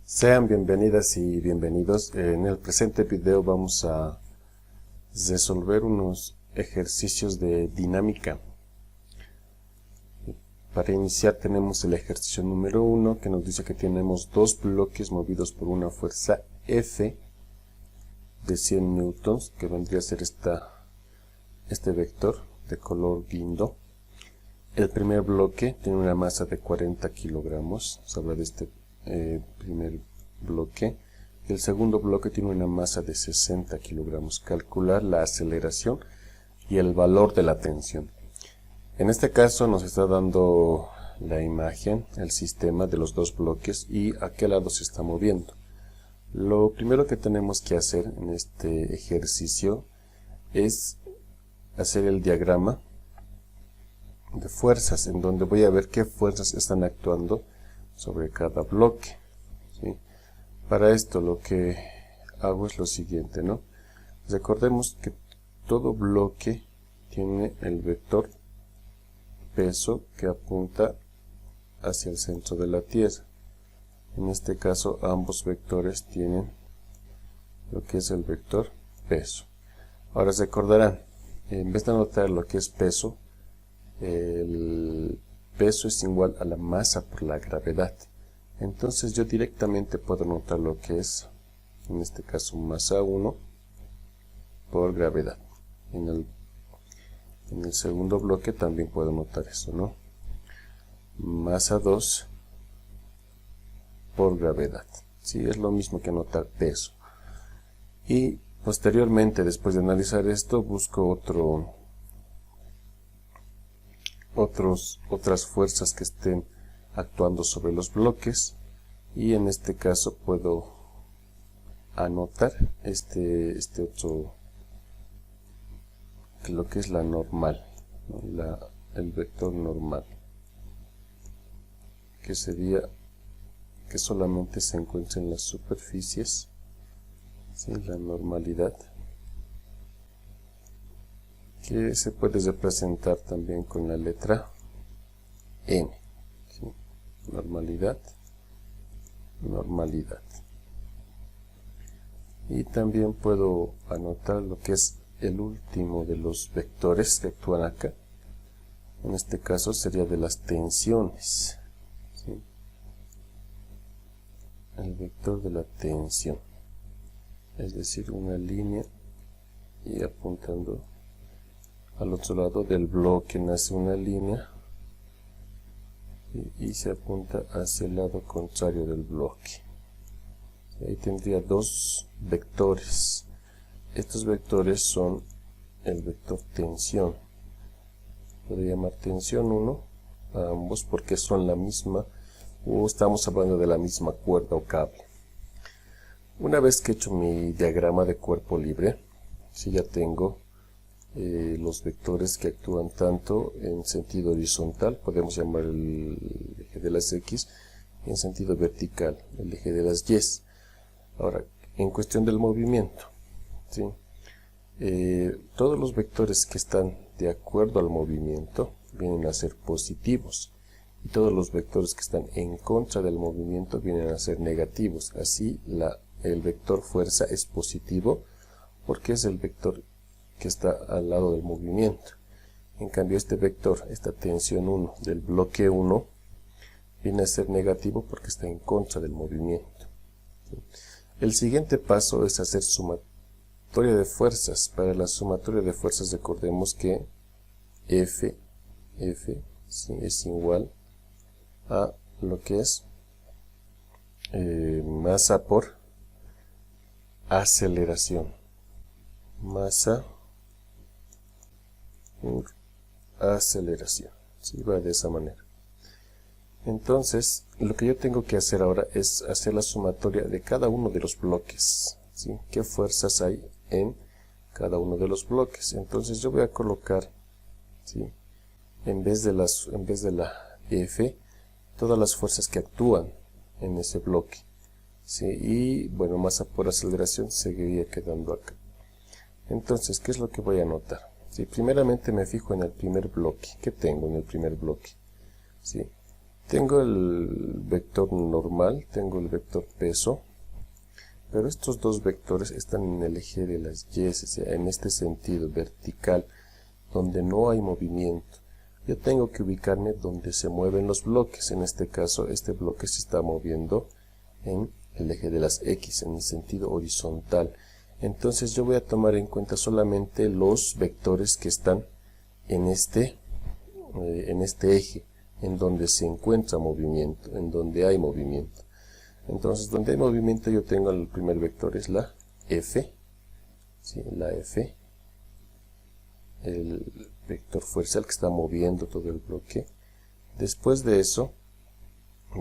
Sean bienvenidas y bienvenidos. En el presente video vamos a resolver unos ejercicios de dinámica. Para iniciar tenemos el ejercicio número 1 que nos dice que tenemos dos bloques movidos por una fuerza F de 100 newtons, que vendría a ser este vector de color guindo. El primer bloque tiene una masa de 40 kilogramos, se habla de este primer bloque. El segundo bloque tiene una masa de 60 kilogramos. Calcular la aceleración y el valor de la tensión. En este caso nos está dando la imagen, el sistema de los dos bloques y a qué lado se está moviendo. Lo primero que tenemos que hacer en este ejercicio es hacer el diagrama de fuerzas, en donde voy a ver qué fuerzas están actuando sobre cada bloque, ¿sí? Para esto lo que hago es lo siguiente, ¿no? Recordemos que todo bloque tiene el vector peso que apunta hacia el centro de la Tierra. En este caso ambos vectores tienen lo que es el vector peso. Ahora recordarán, en vez de anotar lo que es peso, el peso es igual a la masa por la gravedad. Entonces yo directamente puedo notar lo que es, en este caso, masa 1 por gravedad. En el segundo bloque también puedo notar eso, ¿no? Masa 2 por gravedad. Sí, es lo mismo que anotar peso. Y posteriormente, después de analizar esto, busco otras fuerzas que estén actuando sobre los bloques, y en este caso puedo anotar este otro, lo que es la normal, ¿no? El vector normal, que sería que solamente se encuentra en las superficies, ¿sí? La normalidad, que se puede representar también con la letra N, ¿sí? Normalidad, normalidad. Y también puedo anotar lo que es el último de los vectores que actúan acá. En este caso sería de las tensiones, ¿sí? El vector de la tensión, es decir, una línea y apuntando al otro lado del bloque nace una línea y se apunta hacia el lado contrario del bloque. Ahí tendría dos vectores. Estos vectores son el vector tensión. Puedo llamar tensión 1 a ambos porque son la misma, o estamos hablando de la misma cuerda o cable. Una vez que he hecho mi diagrama de cuerpo libre, si ya tengo los vectores que actúan tanto en sentido horizontal, podemos llamar el eje de las X, y en sentido vertical, el eje de las Y. Ahora, en cuestión del movimiento, ¿sí? Todos los vectores que están de acuerdo al movimiento vienen a ser positivos, y todos los vectores que están en contra del movimiento vienen a ser negativos. Así, el vector fuerza es positivo porque es el vector que está al lado del movimiento. En cambio, este vector, esta tensión 1 del bloque 1, viene a ser negativo porque está en contra del movimiento. El siguiente paso es hacer sumatoria de fuerzas. Para la sumatoria de fuerzas recordemos que F ¿sí? es igual a lo que es masa por aceleración. Masa por aceleración, ¿sí? Va de esa manera. Entonces, lo que yo tengo que hacer ahora es hacer la sumatoria de cada uno de los bloques, ¿sí? ¿Qué fuerzas hay en cada uno de los bloques? Entonces yo voy a colocar, ¿sí? en vez de la F, todas las fuerzas que actúan en ese bloque, ¿sí? Y bueno, masa por aceleración seguiría quedando acá. Entonces, ¿qué es lo que voy a anotar? ¿Sí? Primeramente me fijo en el primer bloque. ¿Qué tengo en el primer bloque? ¿Sí? Tengo el vector normal, tengo el vector peso, pero estos dos vectores están en el eje de las y, o sea, en este sentido vertical, donde no hay movimiento. Yo tengo que ubicarme donde se mueven los bloques. En este caso, este bloque se está moviendo en el eje de las X, en el sentido horizontal. Entonces yo voy a tomar en cuenta solamente los vectores que están en este eje, en donde se encuentra movimiento, en donde hay movimiento. Entonces, donde hay movimiento yo tengo el primer vector, es la F, ¿sí? La F, el vector fuerza, el que está moviendo todo el bloque. Después de eso,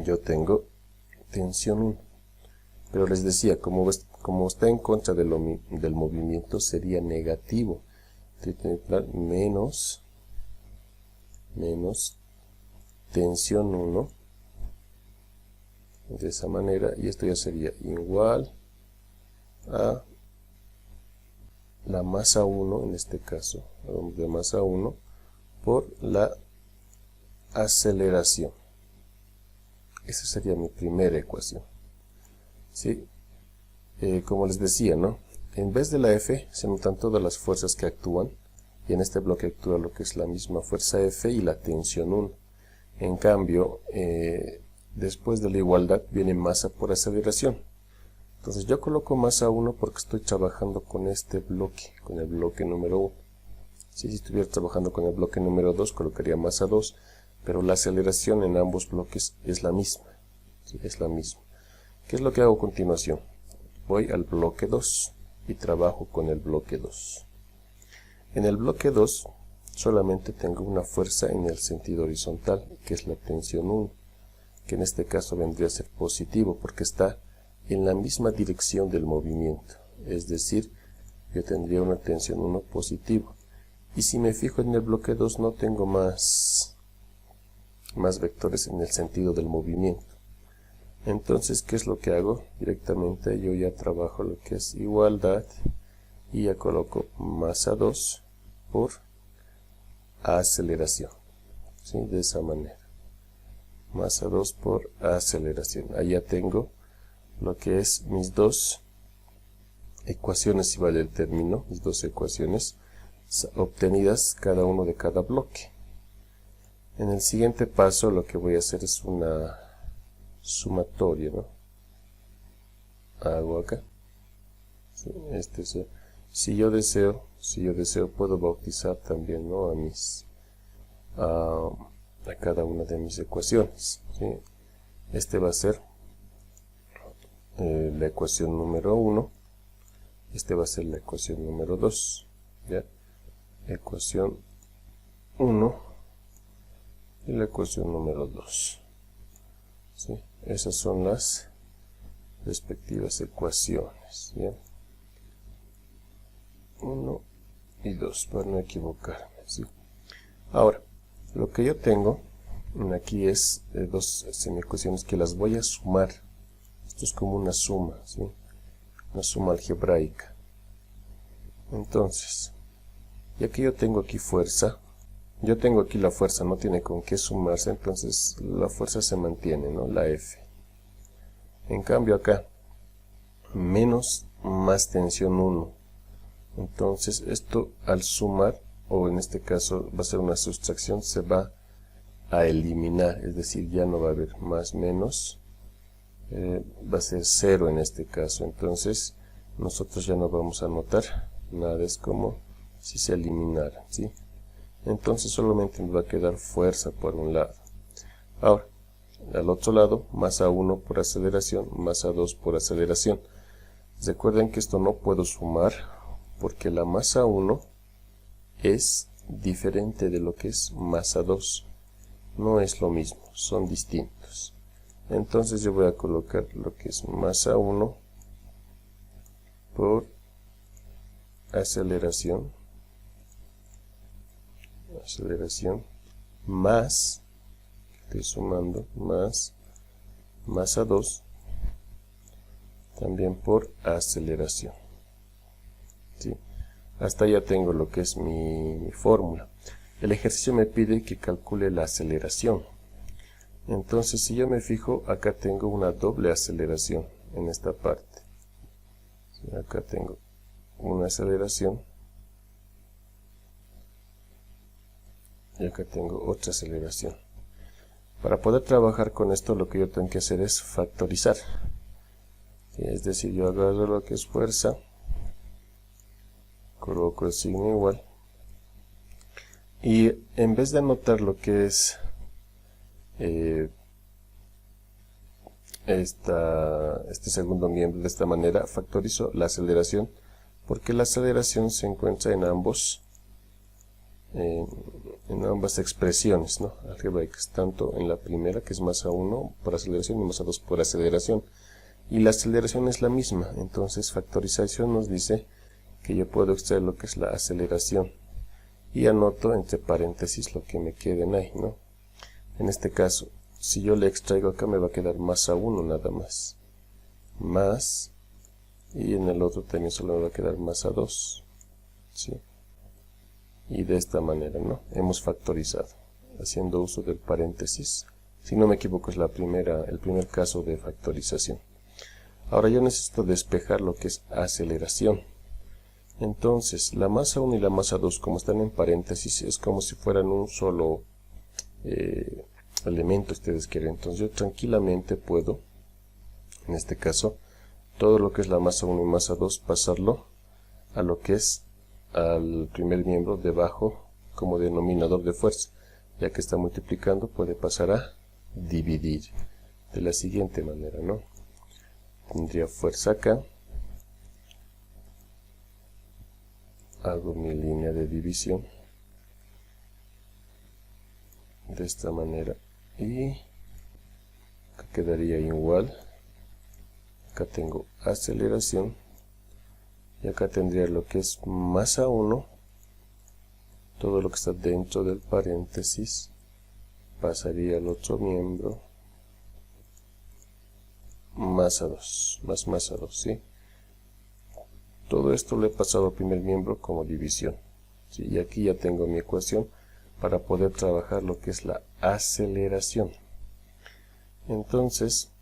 yo tengo tensión 1. Pero les decía, como está en contra del movimiento, sería negativo. Entonces, menos tensión 1, de esa manera, y esto ya sería igual a la masa 1, en este caso, de masa 1, por la aceleración. Esa sería mi primera ecuación. ¿Sí? Como les decía, ¿no? En vez de la F, se notan todas las fuerzas que actúan, y en este bloque actúa lo que es la misma fuerza F y la tensión 1. En cambio, después de la igualdad viene masa por aceleración. Entonces yo coloco masa 1 porque estoy trabajando con este bloque, con el bloque número 1. Si estuviera trabajando con el bloque número 2, colocaría masa 2, pero la aceleración en ambos bloques es la misma. ¿Sí? Es la misma. ¿Qué es lo que hago a continuación? Voy al bloque 2 y trabajo con el bloque 2. En el bloque 2 solamente tengo una fuerza en el sentido horizontal, que es la tensión 1, que en este caso vendría a ser positivo porque está en la misma dirección del movimiento, es decir, yo tendría una tensión 1 positivo. Y si me fijo en el bloque 2 no tengo más vectores en el sentido del movimiento. Entonces, ¿qué es lo que hago? Directamente yo ya trabajo lo que es igualdad y ya coloco masa 2 por aceleración, ¿sí? De esa manera, masa 2 por aceleración. Allá tengo lo que es mis dos ecuaciones, si vale el término, mis dos ecuaciones obtenidas cada uno de cada bloque. En el siguiente paso lo que voy a hacer es una sumatoria, ¿no? Hago acá, ¿sí? Si yo deseo puedo bautizar también, ¿no? a cada una de mis ecuaciones, ¿sí? Este va a ser la ecuación número 1, este va a ser la ecuación número 2, ¿ya? Ecuación 1 y la ecuación número 2, ¿sí? Esas son las respectivas ecuaciones, ¿ya? 1 y 2, para no equivocarme, ¿sí? Ahora, lo que yo tengo aquí es dos semiecuaciones que las voy a sumar. Esto es como una suma, ¿sí? Una suma algebraica. Entonces, ya que yo tengo aquí fuerza, yo tengo aquí la fuerza, no tiene con qué sumarse, entonces la fuerza se mantiene, ¿no? La F. En cambio acá, menos más tensión 1. Entonces esto al sumar, o en este caso va a ser una sustracción, se va a eliminar, es decir, ya no va a haber más menos, va a ser 0 en este caso. Entonces nosotros ya no vamos a notar nada, es como si se eliminara, ¿sí? Entonces solamente nos va a quedar fuerza por un lado. Ahora, al otro lado, masa 1 por aceleración, masa 2 por aceleración. Recuerden que esto no puedo sumar porque la masa 1 es diferente de lo que es masa 2. No es lo mismo, son distintos. Entonces yo voy a colocar lo que es masa 1 por aceleración más, estoy sumando, más masa 2 también por aceleración, ¿sí? Hasta ya tengo lo que es mi fórmula. El ejercicio me pide que calcule la aceleración. Entonces, si yo me fijo, acá tengo una doble aceleración en esta parte. Acá tengo una aceleración y acá tengo otra aceleración. Para poder trabajar con esto, lo que yo tengo que hacer es factorizar. Es decir, yo agarro lo que es fuerza, coloco el signo igual, y en vez de anotar lo que es este segundo miembro de esta manera, factorizo la aceleración, porque la aceleración se encuentra en ambas expresiones, ¿no? Algebraicas, tanto en la primera, que es masa 1 por aceleración, y masa 2 por aceleración, y la aceleración es la misma. Entonces factorización nos dice que yo puedo extraer lo que es la aceleración, y anoto entre paréntesis lo que me queden ahí, ¿no? En este caso, si yo le extraigo acá, me va a quedar masa 1 nada más, más, y en el otro también solo me va a quedar masa 2, ¿sí? Y de esta manera, ¿no? Hemos factorizado, haciendo uso del paréntesis. Si no me equivoco, es el primer caso de factorización. Ahora yo necesito despejar lo que es aceleración. Entonces, la masa 1 y la masa 2, como están en paréntesis, es como si fueran un solo elemento, ustedes quieren. Entonces yo tranquilamente puedo, en este caso, todo lo que es la masa 1 y masa 2, pasarlo a lo que es al primer miembro debajo como denominador de fuerza. Ya que está multiplicando, puede pasar a dividir de la siguiente manera, ¿no? Tendría fuerza acá, hago mi línea de división de esta manera y acá quedaría igual. Acá tengo aceleración y acá tendría lo que es masa 1, todo lo que está dentro del paréntesis pasaría al otro miembro, masa 2, más masa 2, ¿sí? Todo esto lo he pasado al primer miembro como división, ¿sí? Y aquí ya tengo mi ecuación para poder trabajar lo que es la aceleración. Entonces,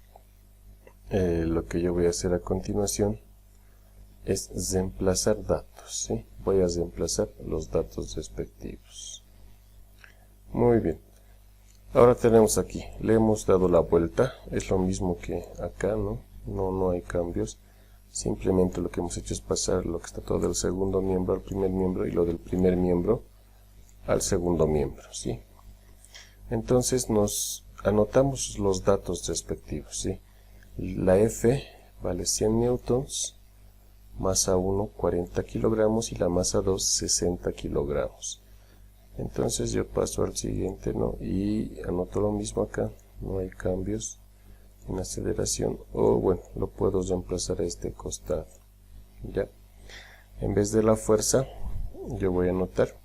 lo que yo voy a hacer a continuación es reemplazar datos, ¿sí? Voy a reemplazar los datos respectivos. Muy bien. Ahora tenemos aquí, le hemos dado la vuelta, es lo mismo que acá, ¿no? No hay cambios. Simplemente lo que hemos hecho es pasar lo que está todo del segundo miembro al primer miembro y lo del primer miembro al segundo miembro, ¿sí? Entonces nos anotamos los datos respectivos, ¿sí? La F vale 100 newtons, masa 1 40 kilogramos y la masa 2 60 kilogramos. Entonces yo paso al siguiente, ¿no? Y anoto lo mismo acá, no hay cambios en aceleración, o bueno, lo puedo reemplazar a este costado, ya. En vez de la fuerza, yo voy a anotar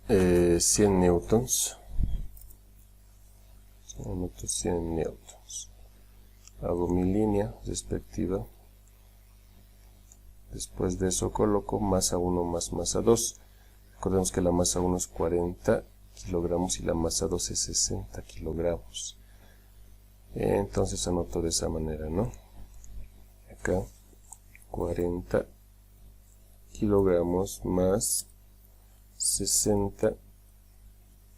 100 newtons, anoto 100 newtons, hago mi línea respectiva, después de eso coloco masa 1 más masa 2, recordemos que la masa 1 es 40 kilogramos y la masa 2 es 60 kilogramos. Entonces anoto de esa manera, ¿no? Acá 40 kilogramos más 60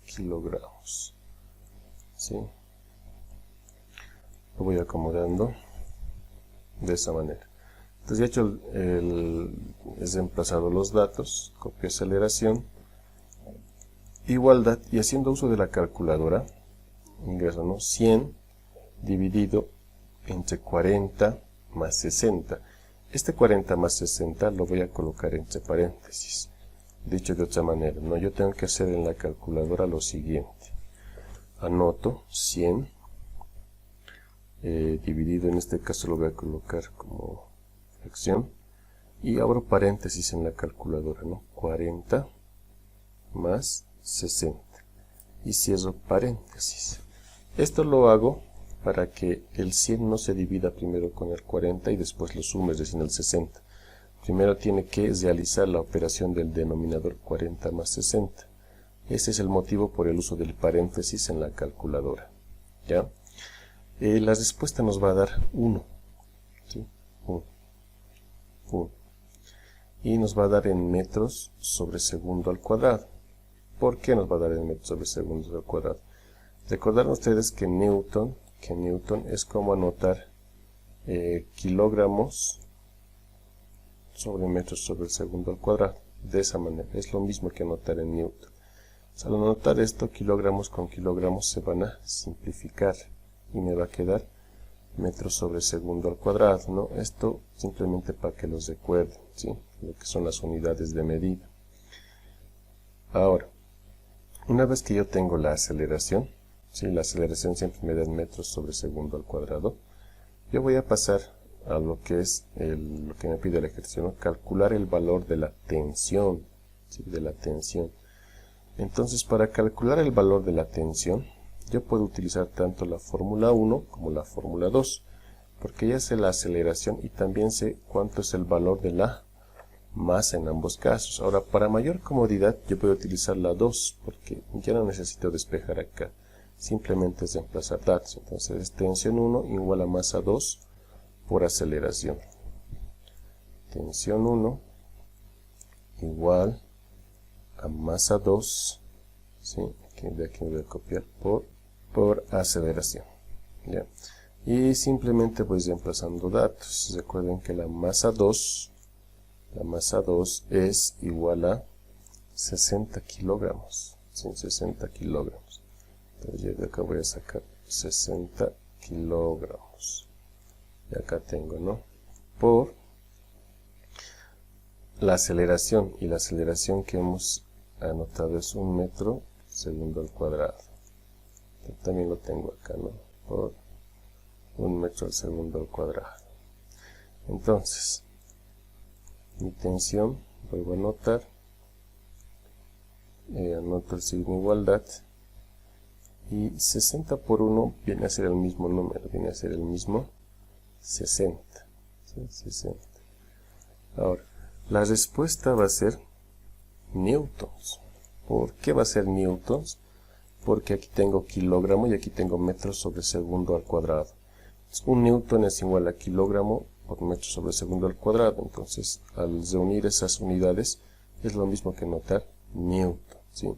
kilogramos, ¿sí? Lo voy acomodando de esa manera. Entonces ya he hecho he reemplazado los datos, copio aceleración, igualdad, y haciendo uso de la calculadora ingreso, ¿no? 100 dividido entre 40 más 60. Este 40 más 60 lo voy a colocar entre paréntesis. Dicho de otra manera, ¿no? Yo tengo que hacer en la calculadora lo siguiente. Anoto 100 dividido, en este caso lo voy a colocar como fracción, y abro paréntesis en la calculadora, ¿no? 40 más 60 y cierro paréntesis. Esto lo hago para que el 100 no se divida primero con el 40 y después lo sume recién el 60. Primero tiene que realizar la operación del denominador 40 más 60. Ese es el motivo por el uso del paréntesis en la calculadora, ¿ya? La respuesta nos va a dar 1, ¿sí? 1, 1. Y nos va a dar en metros sobre segundo al cuadrado. ¿Por qué nos va a dar en metros sobre segundo al cuadrado? Recordarán ustedes que Newton es como anotar kilogramos sobre metros sobre el segundo al cuadrado. De esa manera, es lo mismo que anotar en Newton. Al anotar esto, kilogramos con kilogramos se van a simplificar y me va a quedar metros sobre segundo al cuadrado, ¿no? Esto simplemente para que los recuerden, ¿sí? Lo que son las unidades de medida. Ahora, una vez que yo tengo la aceleración, ¿sí? La aceleración siempre me da en metros sobre segundo al cuadrado, yo voy a pasar a lo que es lo que me pide el ejercicio, ¿no? Calcular el valor de la tensión, ¿sí? De la tensión. Entonces, para calcular el valor de la tensión, yo puedo utilizar tanto la fórmula 1 como la fórmula 2, porque ya sé la aceleración y también sé cuánto es el valor de la masa en ambos casos. Ahora, para mayor comodidad, yo voy a utilizar la 2, porque ya no necesito despejar acá, simplemente es reemplazar datos. Entonces, es tensión 1 igual a masa 2 por aceleración. Tensión 1 igual a masa 2, ¿sí? De aquí me voy a copiar por aceleración, ¿ya? Y simplemente voy reemplazando datos. Recuerden que la masa 2 es igual a 60 kilogramos, ¿sí? 60 kilogramos. Entonces yo de acá voy a sacar 60 kilogramos. Y acá tengo, ¿no? Por la aceleración, y la aceleración que hemos anotado es 1 metro segundo al cuadrado. También lo tengo acá, ¿no? Por 1 metro al segundo al cuadrado. Entonces, mi tensión, vuelvo a anotar, anoto el signo igualdad, y 60 por 1 viene a ser el mismo número, viene a ser el mismo 60, ¿sí? 60. Ahora, la respuesta va a ser newtons. ¿Por qué va a ser newtons? Porque aquí tengo kilogramo y aquí tengo metros sobre segundo al cuadrado. Un newton es igual a kilogramo por metro sobre segundo al cuadrado. Entonces, al reunir esas unidades, es lo mismo que notar newton, ¿sí?